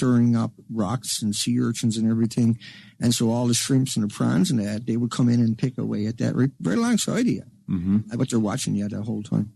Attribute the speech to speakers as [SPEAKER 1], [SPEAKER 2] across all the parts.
[SPEAKER 1] stirring up rocks and sea urchins and everything. And so all the shrimps and the prawns and that, they would come in and pick away at that right alongside of you. But they're watching you that whole time.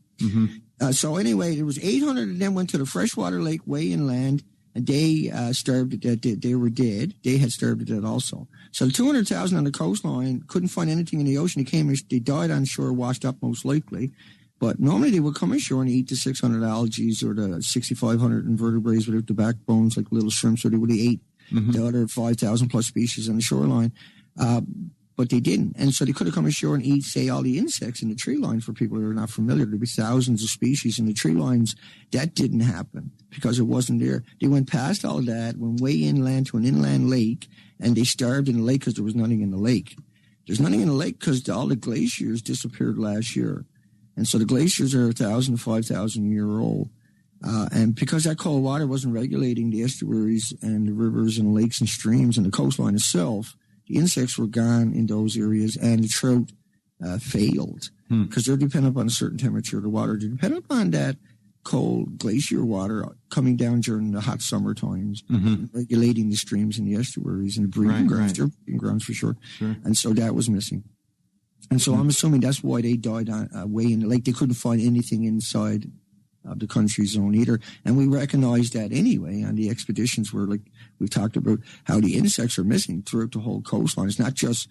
[SPEAKER 1] So anyway, there was 800 of them went to the freshwater lake way inland, and they starved to death. They were dead. They had starved to death also. So the 200,000 on the coastline couldn't find anything in the ocean. They died on shore, washed up most likely. But normally they would come ashore and eat the 600 algae or the 6,500 invertebrates without the backbones, like little shrimps, or they would have ate the other 5,000 plus species on the shoreline. But they didn't. And so they could have come ashore and eat, say, all the insects in the tree line. For people who are not familiar, there'd be thousands of species in the tree lines. That didn't happen because it wasn't there. They went past all that, went way inland to an inland lake, and they starved in the lake because there was nothing in the lake. There's nothing in the lake because all the glaciers disappeared last year. And so the glaciers are 1,000 to 5,000 year old. And because that cold water wasn't regulating the estuaries and the rivers and lakes and streams and the coastline itself, the insects were gone in those areas, and the trout failed because they're dependent on a certain temperature of the water. They're dependent on that cold glacier water coming down during the hot summer times, regulating the streams and the estuaries and the breeding grounds. They're breeding grounds for sure. And so that was missing. And so I'm assuming that's why they died way in the lake. They couldn't find anything inside of the country zone either. And we recognized that anyway on the expeditions where, like, we've talked about how the insects are missing throughout the whole coastline. It's not just,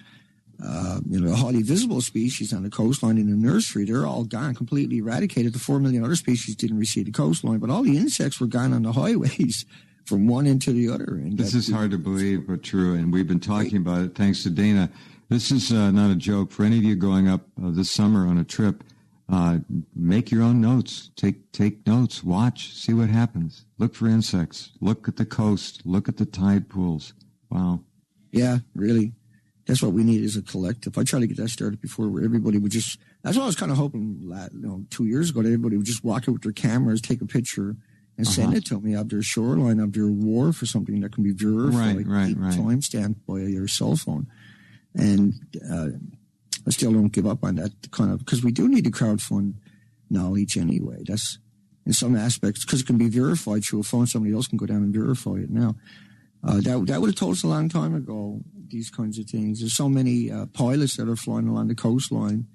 [SPEAKER 1] the highly visible species on the coastline in the nursery. They're all gone, completely eradicated. The 4 million other species didn't receive the coastline, but all the insects were gone on the highways from one end to the other. And
[SPEAKER 2] this is hard to believe, but true. And we've been talking about it thanks to Dana. This is not a joke. For any of you going up this summer on a trip, make your own notes. Take notes. Watch. See what happens. Look for insects. Look at the coast. Look at the tide pools. Wow.
[SPEAKER 1] Yeah, really. That's what we need as a collective. I try to get that started before where everybody would just, that's what I was kind of hoping 2 years ago, that everybody would just walk out with their cameras, take a picture, and send it to me of their shoreline, of their wharf, or something that can be verified, timestamped by your cell phone. And I still don't give up on that kind of, because we do need to crowdfund knowledge anyway. That's in some aspects, because it can be verified through a phone. Somebody else can go down and verify it now. That would have told us a long time ago, these kinds of things. There's so many pilots that are flying along the coastline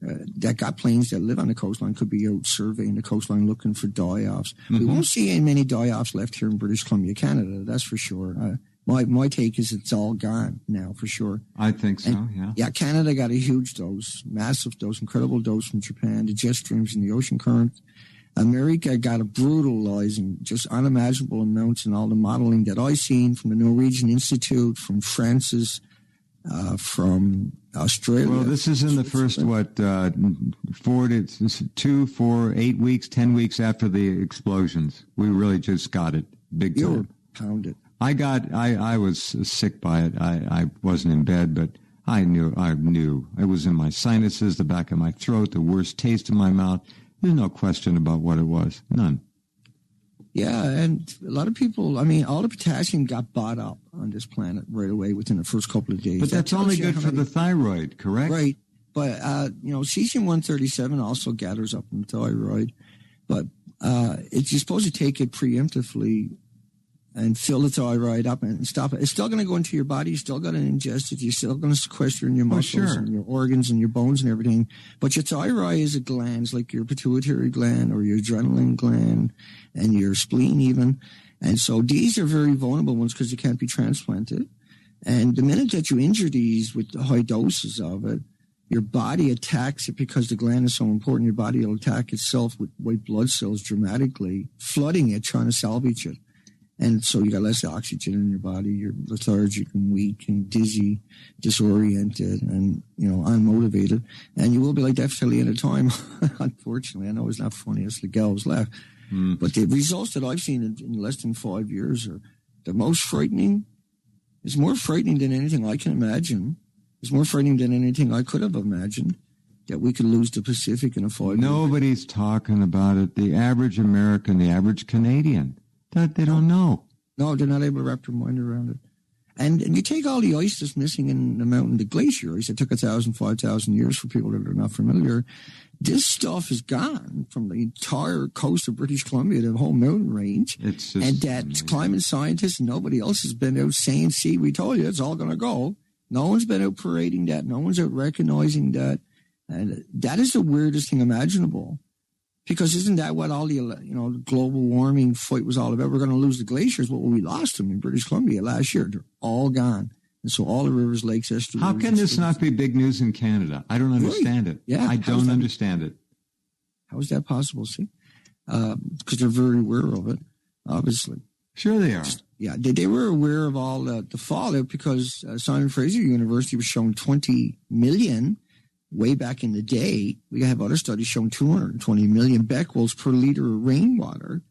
[SPEAKER 1] that got planes that live on the coastline, could be out surveying the coastline looking for die-offs. We won't see any many die-offs left here in British Columbia, Canada, that's for sure. My take is it's all gone now, for sure.
[SPEAKER 2] I think so,
[SPEAKER 1] and, yeah. Canada got a huge dose, massive dose, incredible dose from Japan, the jet streams and the ocean current. America got a brutalizing, just unimaginable amounts in all the modeling that I've seen from the Norwegian Institute, from France's, from Australia.
[SPEAKER 2] Well, this is in the first, 2, 4, 8 weeks, 10 weeks after the explosions. We really just got it big time.
[SPEAKER 1] You were pounded.
[SPEAKER 2] I was sick by it. I wasn't in bed, but I knew. It was in my sinuses, the back of my throat, the worst taste in my mouth. There's no question about what it was. None.
[SPEAKER 1] Yeah, and a lot of people, all the potassium got bought up on this planet right away within the first couple of days.
[SPEAKER 2] But that's only good for the thyroid, correct?
[SPEAKER 1] Right. But, cesium-137 also gathers up in the thyroid. But you're supposed to take it preemptively and fill the thyroid up and stop it. It's still going to go into your body. You still got to ingest it. You're still going to sequester in your muscles and your organs and your bones and everything. But your thyroid is a gland, it's like your pituitary gland or your adrenaline gland and your spleen even. And so these are very vulnerable ones because they can't be transplanted. And the minute that you injure these with the high doses of it, your body attacks it because the gland is so important. Your body will attack itself with white blood cells dramatically, flooding it, trying to salvage it. And so you got less oxygen in your body. You're lethargic and weak and dizzy, disoriented, and, unmotivated. And you will be like that till the end of time, unfortunately. I know it's not funny. It's the gallows laugh. But the results that I've seen in less than 5 years are the most frightening. It's more frightening than anything I can imagine. It's more frightening than anything I could have imagined, that we could lose the Pacific in a 5 years.
[SPEAKER 2] Nobody's talking about it. The average American, the average Canadian. That they don't know.
[SPEAKER 1] No, they're not able to wrap their mind around it. And you take all the ice that's missing in the mountain, the glacier ice. It took 1,000, 5,000 years for people that are not familiar. This stuff is gone from the entire coast of British Columbia, the whole mountain range.
[SPEAKER 2] It's just
[SPEAKER 1] and that
[SPEAKER 2] amazing.
[SPEAKER 1] Climate scientists and nobody else has been out saying, see, we told you it's all going to go. No one's been out parading that. No one's out recognizing that. And that is the weirdest thing imaginable. Because isn't that what all the global warming fight was all about? We're going to lose the glaciers. Well, we lost them in British Columbia last year. They're all gone. And so all the rivers, lakes, estuaries.
[SPEAKER 2] How can this not be big news in Canada? I don't understand it.
[SPEAKER 1] Yeah,
[SPEAKER 2] I don't understand it.
[SPEAKER 1] How is that possible? See? Because they're very aware of it, obviously.
[SPEAKER 2] Sure they are.
[SPEAKER 1] Yeah, they were aware of all the fallout because Simon Fraser University was showing 20 million way back in the day. We have other studies showing 220 million becquerels per liter of rainwater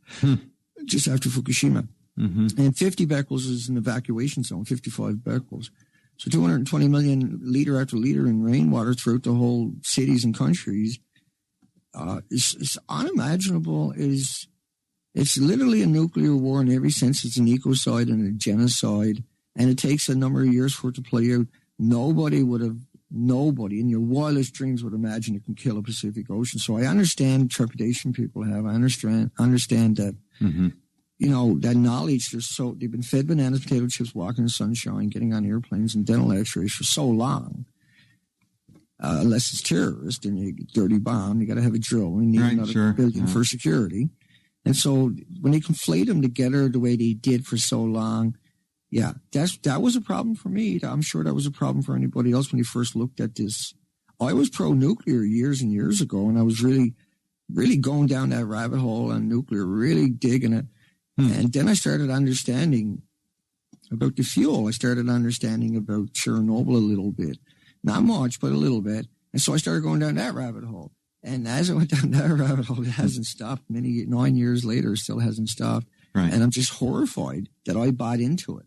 [SPEAKER 1] just after Fukushima. Mm-hmm. And 50 becquerels is an evacuation zone, 55 becquerels. So 220 million liter after liter in rainwater throughout the whole cities and countries is unimaginable. It's literally a nuclear war in every sense. It's an ecocide and a genocide, and it takes a number of years for it to play out. Nobody in your wildest dreams would imagine it can kill a Pacific Ocean. So I understand trepidation people have. I understand that, that knowledge. They've been fed bananas, potato chips, walking in the sunshine, getting on airplanes and dental x-rays for so long. Unless it's terrorist and you get dirty bomb, you got to have a drill. We need another billion for security. And so when they conflate them together the way they did for so long, yeah, that was a problem for me. I'm sure that was a problem for anybody else when they first looked at this. I was pro-nuclear years and years ago, and I was really, really going down that rabbit hole on nuclear, really digging it. And then I started understanding about the fuel. I started understanding about Chernobyl a little bit. Not much, but a little bit. And so I started going down that rabbit hole. And as I went down that rabbit hole, it hasn't stopped. 9 years later, it still hasn't stopped.
[SPEAKER 2] Right.
[SPEAKER 1] And I'm just horrified that I bought into it,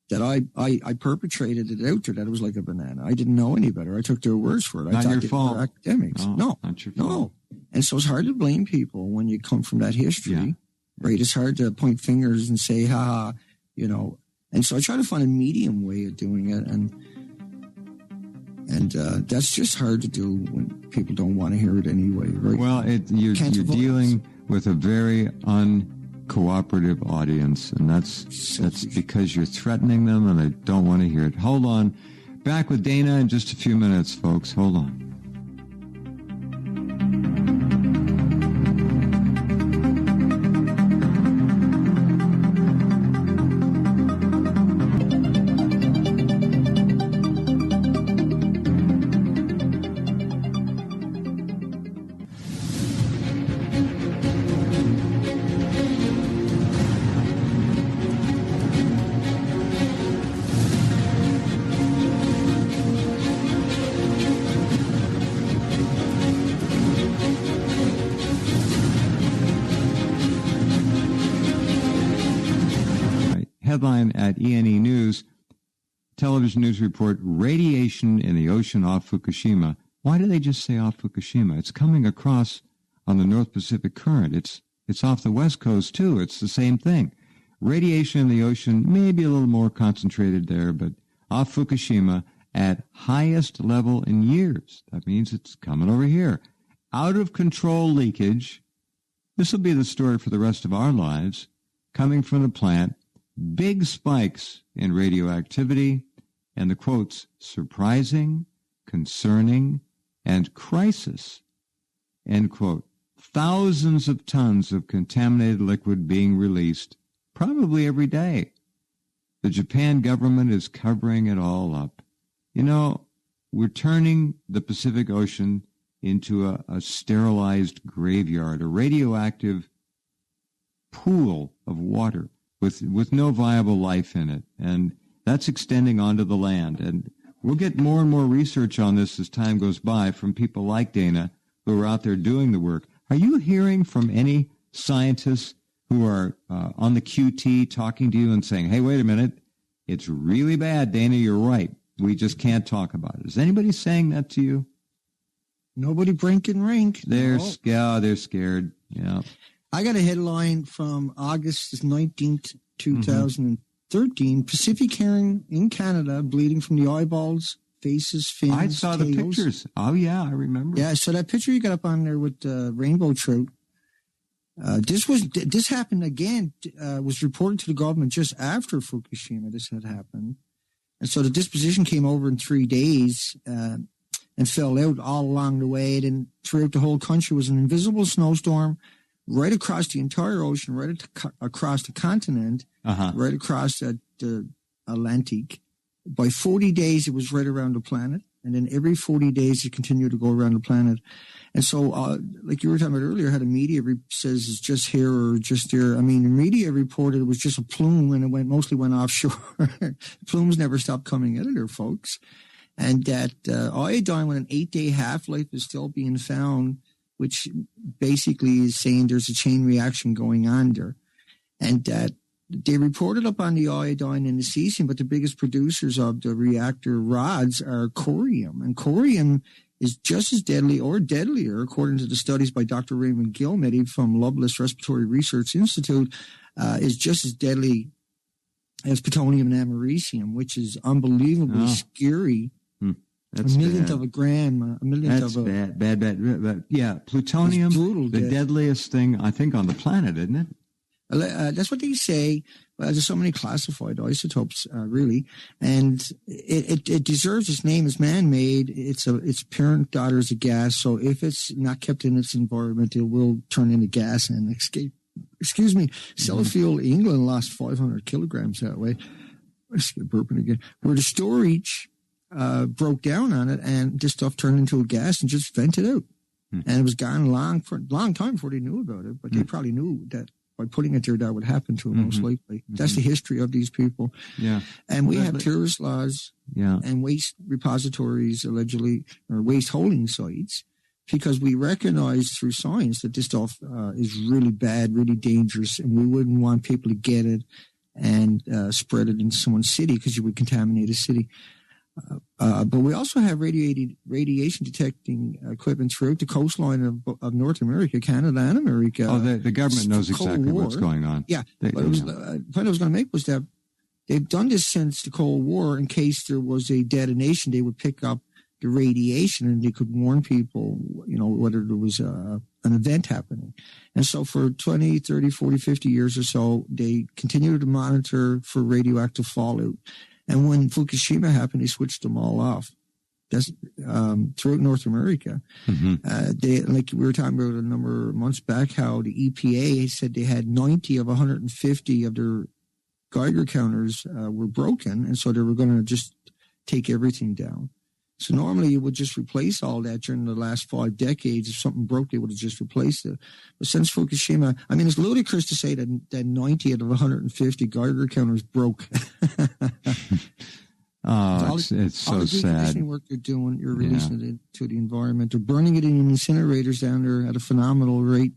[SPEAKER 1] that I perpetrated it out there, that it was like a banana. I didn't know any better. I took their words for it. I
[SPEAKER 2] Not
[SPEAKER 1] thought
[SPEAKER 2] your
[SPEAKER 1] they
[SPEAKER 2] fault.
[SPEAKER 1] were academics. No,
[SPEAKER 2] not your fault.
[SPEAKER 1] No. And so it's hard to blame people when you come from that history, right? It's hard to point fingers and say, ha, And so I try to find a medium way of doing it. And that's just hard to do when people don't want to hear it anyway, right?
[SPEAKER 2] Well, you're dealing with a very uncooperative audience, and that's because you're threatening them and they don't want to hear it. Hold on. Back with Dana in just a few minutes, folks. Hold on. Headline at ENE News, television news report, radiation in the ocean off Fukushima. Why do they just say off Fukushima? It's coming across on the North Pacific Current. It's off the West Coast, too. It's the same thing. Radiation in the ocean, maybe a little more concentrated there, but off Fukushima at highest level in years. That means it's coming over here. Out of control leakage. This will be the story for the rest of our lives. Coming from the plant. Big spikes in radioactivity, and the quotes, surprising, concerning, and crisis, end quote. Thousands of tons of contaminated liquid being released, probably every day. The Japan government is covering it all up. We're turning the Pacific Ocean into a sterilized graveyard, a radioactive pool of water with no viable life in it. And that's extending onto the land. And we'll get more and more research on this as time goes by from people like Dana who are out there doing the work. Are you hearing from any scientists who are on the QT talking to you and saying, hey, wait a minute, it's really bad, Dana, you're right. We just can't talk about it. Is anybody saying that to you?
[SPEAKER 1] Nobody brink and rink.
[SPEAKER 2] They're scared. Yeah.
[SPEAKER 1] I got a headline from August 19th, 2000. 13, Pacific herring in Canada, bleeding from the eyeballs, faces, fins,
[SPEAKER 2] I saw
[SPEAKER 1] tails.
[SPEAKER 2] the pictures. Oh, yeah, I remember.
[SPEAKER 1] Yeah, so that picture you got up on there with rainbow trout, this happened again, was reported to the government just after Fukushima, this had happened. And so the disposition came over in 3 days and fell out all along the way. Then throughout the whole country was an invisible snowstorm right across the entire ocean, right across the continent, right across the Atlantic. By 40 days, it was right around the planet. And then every 40 days, it continued to go around the planet. And so, like you were talking about earlier, how the media says it's just here or just there. I mean, the media reported it was just a plume and it mostly went offshore. Plumes never stopped coming out of there, folks. And that iodine with an 8-day half-life is still being found, which basically is saying there's a chain reaction going on there. And that they reported up on the iodine and the cesium, but the biggest producers of the reactor rods are corium. And corium is just as deadly or deadlier, according to the studies by Dr. Raymond Gilmedy from Loveless Respiratory Research Institute, is just as deadly as plutonium and americium, which is unbelievably scary.
[SPEAKER 2] That's
[SPEAKER 1] a millionth
[SPEAKER 2] bad.
[SPEAKER 1] of a gram, a millionth of a...
[SPEAKER 2] bad. Yeah, plutonium,
[SPEAKER 1] brutal,
[SPEAKER 2] the deadliest thing, I think, on the planet, isn't it?
[SPEAKER 1] That's what they say. There's so many classified isotopes, really, and it deserves its name. It's man-made. Its parent daughter is a gas, so if it's not kept in its environment, it will turn into gas and escape. Excuse me. Sellafield, England lost 500 kilograms that way. Let's get burping again. Where the storage broke down on it, and this stuff turned into a gas and just vented out, and it was gone for a long time before they knew about it. But they probably knew that. By putting it there, that would happen to them most likely. That's the history of these people. Yeah. And we have tourist laws and waste repositories, allegedly, or waste holding sites, because we recognize through science that this stuff is really bad, really dangerous, and we wouldn't want people to get it and spread it into someone's city because you would contaminate a city. But we also have radiation detecting equipment throughout the coastline of North America, Canada, and America.
[SPEAKER 2] Oh, the government knows exactly what's going on.
[SPEAKER 1] Yeah. The point I was going to make was that they've done this since the Cold War. In case there was a detonation, they would pick up the radiation and they could warn people, whether there was an event happening. And so for 20, 30, 40, 50 years or so, they continued to monitor for radioactive fallout. And when Fukushima happened, they switched them all off. That's throughout North America. They, like we were talking about a number of months back, how the EPA said they had 90 of 150 of their Geiger counters were broken, and so they were going to just take everything down. So normally you would just replace all that during the last 5 decades. If something broke, they would have just replaced it. But since Fukushima, I mean, it's ludicrous to say that 90 out of 150 Geiger counters broke.
[SPEAKER 2] It's so
[SPEAKER 1] all the
[SPEAKER 2] sad.
[SPEAKER 1] Deconditioning work they're doing, you're releasing it into the environment. They're burning it in incinerators down there at a phenomenal rate.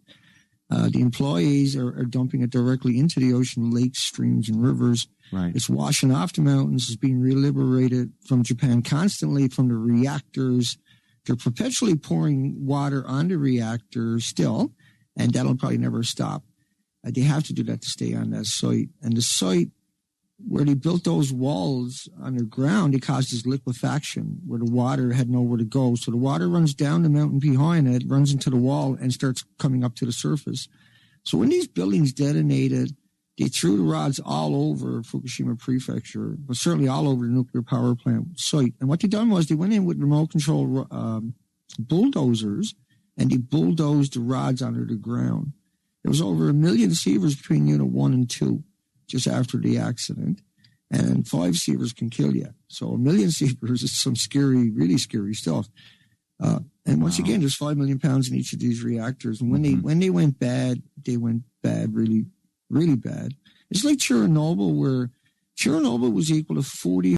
[SPEAKER 1] The employees are dumping it directly into the ocean, lakes, streams, and rivers. Right. It's washing off the mountains. It's being reliberated from Japan constantly from the reactors. They're perpetually pouring water on the reactor still, and that'll probably never stop. They have to do that to stay on that site. And the site where they built those walls underground, it causes liquefaction where the water had nowhere to go. So the water runs down the mountain behind it, runs into the wall, and starts coming up to the surface. So when these buildings detonated, they threw the rods all over Fukushima Prefecture, but certainly all over the nuclear power plant site. And what they done was they went in with remote control bulldozers, and they bulldozed the rods under the ground. There was over 1 million sievers between Unit 1 and 2 just after the accident, and 5 sievers can kill you. So 1 million sievers is some scary, really scary stuff. And once again, there's 5 million pounds in each of these reactors. And when they went bad, they went bad, really, really bad. It's like Chernobyl, where Chernobyl was equal to 40